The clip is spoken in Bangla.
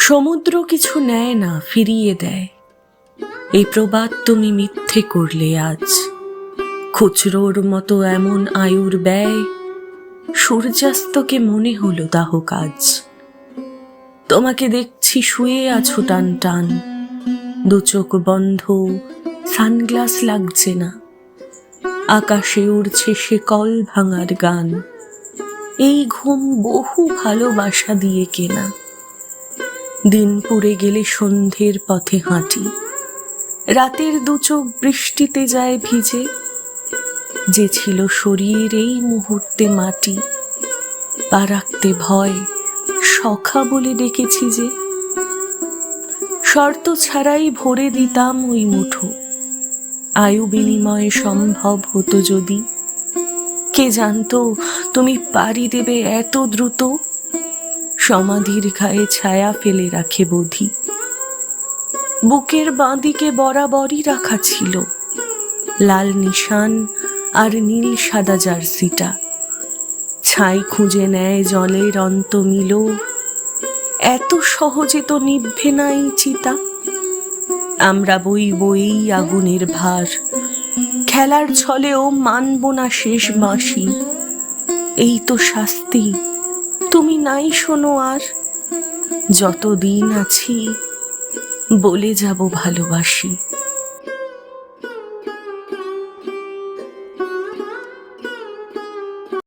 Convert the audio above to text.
সমুদ্র কিছু নেয় না, ফিরিয়ে দেয়। এই প্রবাদ তুমি মিথ্যে করলে আজ। খুচরোর মতো এমন আয়ুর ব্যয়, সূর্যাস্তকে মনে হলো দাহ কাজ। তোমাকে দেখছি শুয়ে আছো টান টান, দু চোখ বন্ধ, সানগ্লাস লাগছে না। আকাশে উড়ছে সে কল ভাঙার গান। এই ঘুম বহু ভালোবাসা দিয়ে কেনা। দিন পুড়ে গেলে সন্ধ্যের পথে হাঁটি, রাতের দু চোখ বৃষ্টিতে যায় ভিজে। যে ছিল শরীর এই মুহূর্তে মাটি, পা রাখতে ভয়, সখা বলে ডেকেছি যে। শর্ত ছাড়াই ভরে দিতাম ওই মুঠো, আয়ু বিনিময়ে সম্ভব হতো যদি। কে জানতো তুমি পাড়ি দেবে এত দ্রুত, সমাধির গায়ে ছায়া ফেলে রাখে বোধি। বুকের বাঁদিকে বরাবরই রাখা ছিল লাল নিশান আর নীল সাদা জার্সিটা। ছাই খুঁজে নেয় জলের অন্তমিল, এত সহজে তো নিভবে না এই চিতা। আমরা বইব এই আগুনের ভার, খেলার ছলেও মানব না শেষ বাঁশি। এই তো শাস্তি, তুমি নাই শোনো আর। যতদিন আছি বলে যাব ভালোবাসি।